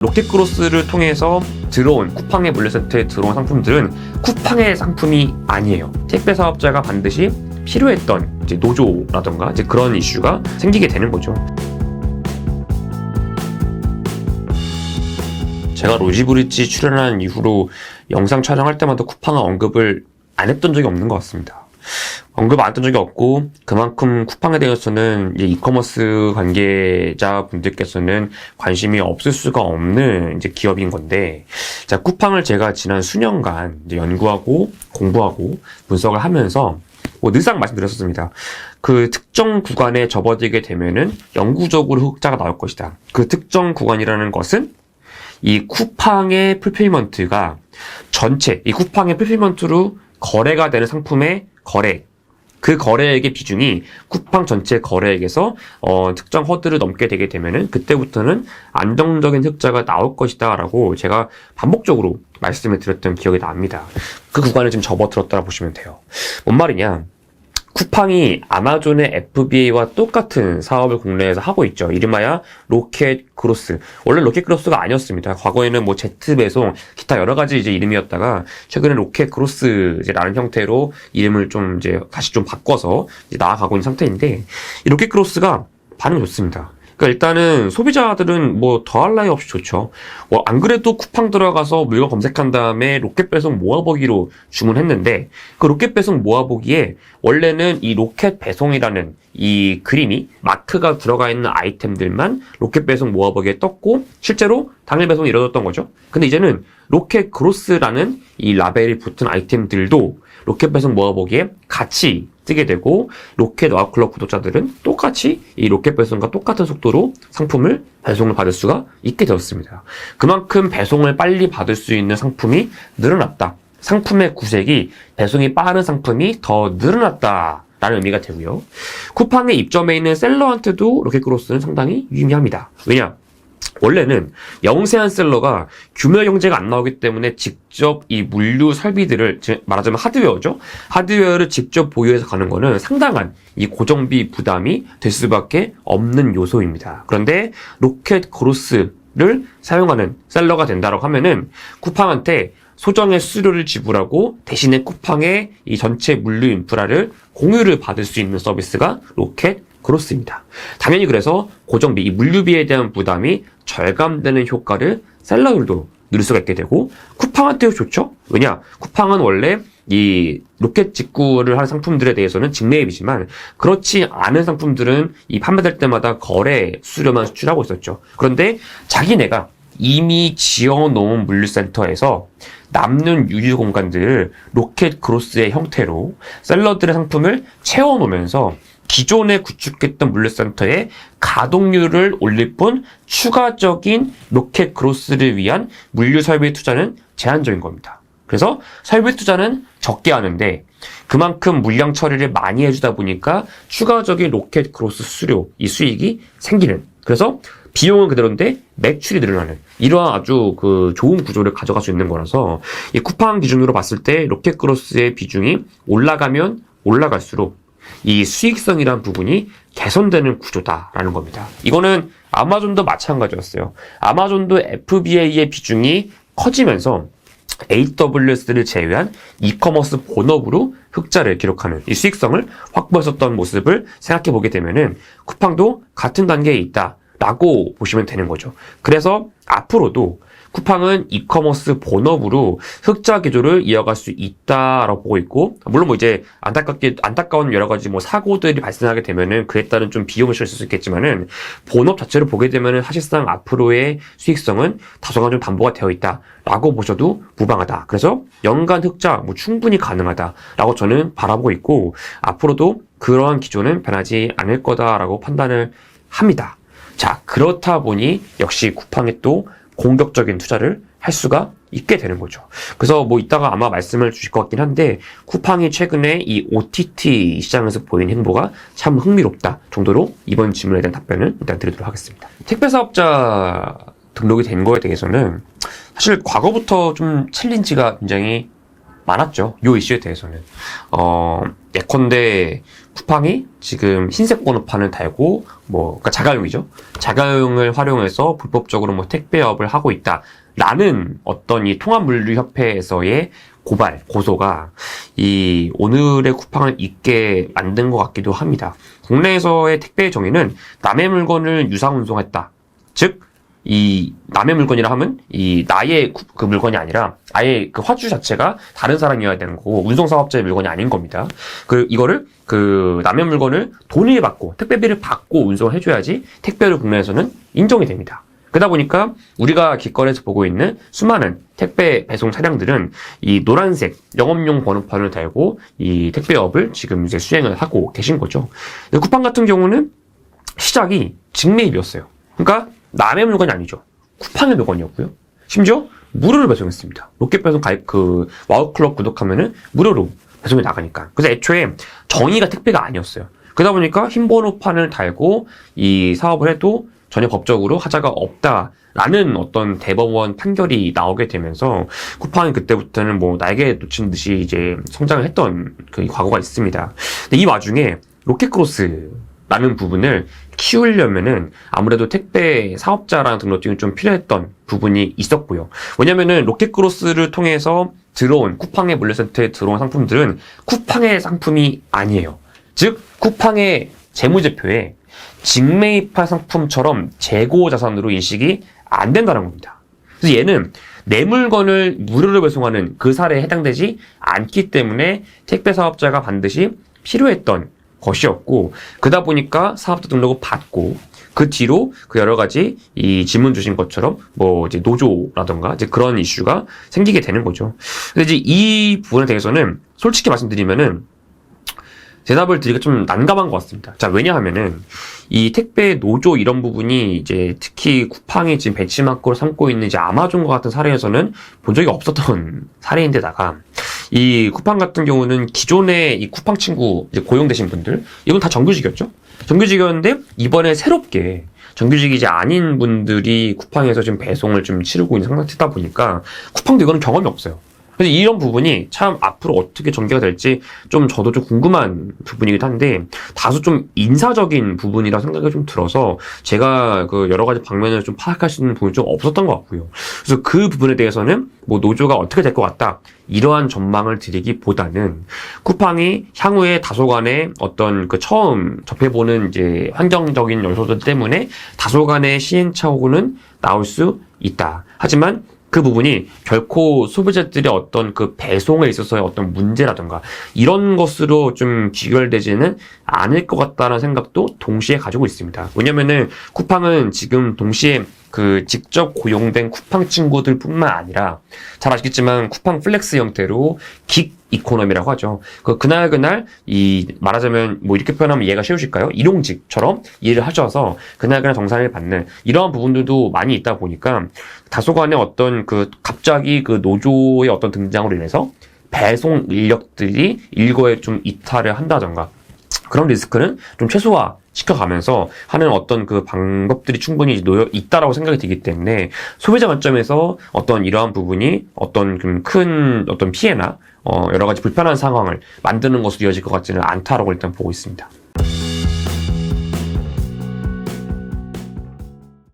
로켓크로스를 통해서 들어온 쿠팡의 물류센터에 들어온 상품들은 쿠팡의 상품이 아니에요. 택배 사업자가 반드시 필요했던 이제 노조라던가 이제 그런 이슈가 생기게 되는 거죠. 제가 로지브릿지 출연한 이후로 영상 촬영할 때마다 쿠팡을 언급을 안 했던 적이 없는 것 같습니다. 언급 안 했던 적이 없고 그만큼 쿠팡에 대해서는 이제 이커머스 관계자분들께서는 관심이 없을 수가 없는 이제 기업인 건데, 자, 쿠팡을 제가 지난 수년간 이제 연구하고 공부하고 분석을 하면서 늘상 말씀드렸었습니다. 그 특정 구간에 접어들게 되면은 영구적으로 흑자가 나올 것이다. 그 특정 구간이라는 것은 이 쿠팡의 풀필먼트가 전체 이 쿠팡의 풀필먼트로 거래가 되는 상품의 거래, 그 거래액의 비중이 쿠팡 전체 거래액에서 특정 허들을 넘게 되게 되면은 그때부터는 안정적인 흑자가 나올 것이다 라고 제가 반복적으로 말씀을 드렸던 기억이 납니다. 그 구간을 지금 접어들었다고 보시면 돼요. 뭔 말이냐, 쿠팡이 아마존의 FBA와 똑같은 사업을 국내에서 하고 있죠. 이름하여 로켓크로스. 원래 로켓크로스가 아니었습니다. 과거에는 뭐 제트배송, 기타 여러 가지 이제 이름이었다가 최근에 로켓크로스라는 형태로 이름을 좀 이제 다시 좀 바꿔서 이제 나아가고 있는 상태인데, 이 로켓크로스가 반응이 좋습니다. 그러니까 일단은 소비자들은 뭐 더할 나위 없이 좋죠. 안 그래도 쿠팡 들어가서 물건 검색한 다음에 로켓 배송 모아보기로 주문했는데, 그 로켓 배송 모아보기에 원래는 이 로켓 배송이라는 이 그림이 마크가 들어가 있는 아이템들만 로켓 배송 모아보기에 떴고 실제로 당일 배송이 이루어졌던 거죠. 근데 이제는 로켓 크로스라는 이 라벨이 붙은 아이템들도 로켓 배송 모아보기에 같이 뜨게 되고, 로켓 와클럽 구독자들은 똑같이 이 로켓 배송과 똑같은 속도로 상품을 배송을 받을 수가 있게 되었습니다. 그만큼 배송을 빨리 받을 수 있는 상품이 늘어났다. 상품의 구색이 배송이 빠른 상품이 더 늘어났다 라는 의미가 되고요. 쿠팡에 입점해 있는 셀러한테도 로켓크로스는 상당히 유의미합니다. 왜냐? 원래는 영세한 셀러가 규모 경제가 안 나오기 때문에 직접 이 물류 설비들을, 말하자면 하드웨어죠. 하드웨어를 직접 보유해서 가는 거는 상당한 이 고정비 부담이 될 수밖에 없는 요소입니다. 그런데 로켓크로스를 사용하는 셀러가 된다고 하면은 쿠팡한테 소정의 수수료를 지불하고 대신에 쿠팡의 이 전체 물류 인프라를 공유를 받을 수 있는 서비스가 로켓크로스입니다. 당연히 그래서 고정비, 이 물류비에 대한 부담이 절감되는 효과를 셀러들도 누릴 수가 있게 되고, 쿠팡한테도 좋죠? 왜냐? 쿠팡은 원래 이 로켓 직구를 하는 상품들에 대해서는 직매입이지만 그렇지 않은 상품들은 이 판매될 때마다 거래 수수료만 수출하고 있었죠. 그런데 자기네가 이미 지어놓은 물류센터에서 남는 유유 공간들을 로켓크로스의 형태로 셀러들의 상품을 채워놓으면서 기존에 구축했던 물류센터의 가동률을 올릴 뿐 추가적인 로켓크로스를 위한 물류 설비 투자는 제한적인 겁니다. 그래서 설비 투자는 적게 하는데 그만큼 물량 처리를 많이 해주다 보니까 추가적인 로켓크로스 수수료, 이 수익이 생기는, 그래서 비용은 그대로인데 매출이 늘어나는 이러한 아주 그 좋은 구조를 가져갈 수 있는 거라서, 이 쿠팡 기준으로 봤을 때 로켓크로스의 비중이 올라가면 올라갈수록 이 수익성이란 부분이 개선되는 구조다라는 겁니다. 이거는 아마존도 마찬가지였어요. 아마존도 FBA의 비중이 커지면서 AWS를 제외한 이커머스 본업으로 흑자를 기록하는 이 수익성을 확보했었던 모습을 생각해 보게 되면은 쿠팡도 같은 단계에 있다라고 보시면 되는 거죠. 그래서 앞으로도 쿠팡은 이커머스 본업으로 흑자 기조를 이어갈 수 있다라고 보고 있고, 물론 뭐 이제 안타까운 여러 가지 뭐 사고들이 발생하게 되면은 그에 따른 좀 비용을 실을 수 있겠지만은 본업 자체를 보게 되면은 사실상 앞으로의 수익성은 다소간 좀 담보가 되어 있다라고 보셔도 무방하다. 그래서 연간 흑자 뭐 충분히 가능하다라고 저는 바라보고 있고, 앞으로도 그러한 기조는 변하지 않을 거다라고 판단을 합니다. 자, 그렇다 보니 역시 쿠팡에 또 공격적인 투자를 할 수가 있게 되는 거죠. 그래서 뭐 이따가 아마 말씀을 주실 것 같긴 한데, 쿠팡이 최근에 이 OTT 시장에서 보이는 행보가 참 흥미롭다 정도로 이번 질문에 대한 답변을 일단 드리도록 하겠습니다. 택배사업자 등록이 된 거에 대해서는 사실 과거부터 좀 챌린지가 굉장히 많았죠. 이 이슈에 대해서는. 예컨대 쿠팡이 지금 흰색 번호판을 달고 그러니까 자가용이죠. 자가용을 활용해서 불법적으로 택배업을 하고 있다라는 어떤 이 통합물류협회에서의 고소가 이 오늘의 쿠팡을 잊게 만든 것 같기도 합니다. 국내에서의 택배의 정의는 남의 물건을 유상 운송했다. 즉, 이 남의 물건이라 하면 이 나의 그 물건이 아니라 아예 그 화주 자체가 다른 사람이어야 되는 거고 운송사업자의 물건이 아닌 겁니다. 이거를 남의 물건을 돈을 받고 택배비를 받고 운송을 해줘야지 택배를 국내에서는 인정이 됩니다. 그러다 보니까 우리가 길거리에서 보고 있는 수많은 택배 배송 차량들은 이 노란색 영업용 번호판을 달고 이 택배업을 지금 이제 수행을 하고 계신 거죠. 쿠팡 같은 경우는 시작이 직매입이었어요. 그러니까 남의 물건이 아니죠. 쿠팡의 물건이었고요. 심지어 무료로 배송했습니다. 로켓 배송 가입 와우클럽 구독하면은 무료로 배송이 나가니까. 그래서 애초에 정의가 택배가 아니었어요. 그러다 보니까 흰 번호판을 달고 이 사업을 해도 전혀 법적으로 하자가 없다라는 어떤 대법원 판결이 나오게 되면서 쿠팡이 그때부터는 날개 놓친 듯이 이제 성장을 했던 그 과거가 있습니다. 근데 이 와중에 로켓크로스라는 부분을 키우려면은 아무래도 택배 사업자라는 등록증이 좀 필요했던 부분이 있었고요. 왜냐면은 로켓크로스를 통해서 들어온 쿠팡의 물류센터에 들어온 상품들은 쿠팡의 상품이 아니에요. 즉 쿠팡의 재무제표에 직매입한 상품처럼 재고 자산으로 인식이 안 된다는 겁니다. 그래서 얘는 내 물건을 무료로 배송하는 그 사례에 해당되지 않기 때문에 택배 사업자가 반드시 필요했던 것이었고, 그러다 보니까 사업자 등록을 받고 그 뒤로 그 여러 가지 이 질문 주신 것처럼 이제 노조라던가 이제 그런 이슈가 생기게 되는 거죠. 근데 이제 이 부분에 대해서는 솔직히 말씀드리면은 대답을 드리기가 좀 난감한 것 같습니다. 자, 왜냐하면은 이 택배 노조 이런 부분이 이제 특히 쿠팡이 지금 벤치마크로 삼고 있는 이제 아마존과 같은 사례에서는 본 적이 없었던 사례인데다가 이 쿠팡 같은 경우는 기존에 이 쿠팡 친구 이제 고용되신 분들 이건 다 정규직이었죠. 정규직이었는데 이번에 새롭게 정규직이지 아닌 분들이 쿠팡에서 지금 배송을 좀 치르고 있는 상태다 보니까 쿠팡도 이거는 경험이 없어요. 그래서 이런 부분이 참 앞으로 어떻게 전개가 될지 좀 저도 좀 궁금한 부분이기도 한데 다소 좀 인사적인 부분이라 생각이 좀 들어서 제가 그 여러 가지 방면을 좀 파악할 수 있는 부분이 좀 없었던 것 같고요. 그래서 그 부분에 대해서는 노조가 어떻게 될 것 같다 이러한 전망을 드리기보다는 쿠팡이 향후에 다소간의 어떤 처음 접해보는 이제 환경적인 요소들 때문에 다소간의 시행착오는 나올 수 있다. 하지만 그 부분이 결코 소비자들의 어떤 그 배송에 있어서의 어떤 문제라든가 이런 것으로 좀 귀결되지는 않을 것 같다는 생각도 동시에 가지고 있습니다. 왜냐면은 쿠팡은 지금 동시에 그 직접 고용된 쿠팡 친구들 뿐만 아니라 잘 아시겠지만 쿠팡 플렉스 형태로 긱 이코노미라고 하죠. 그날 말하자면 이렇게 표현하면 이해가 쉬우실까요? 일용직처럼 일을 하셔서 그날 정산을 받는 이러한 부분들도 많이 있다 보니까 다소간의 어떤 갑자기 노조의 어떤 등장으로 인해서 배송 인력들이 일거에 좀 이탈을 한다던가 그런 리스크는 좀 최소화 시켜가면서 하는 어떤 그 방법들이 충분히 놓여 있다라고 생각이 들기 때문에 소비자 관점에서 어떤 이러한 부분이 어떤 큰 어떤 피해나 여러 가지 불편한 상황을 만드는 것으로 이어질 것 같지는 않다라고 일단 보고 있습니다.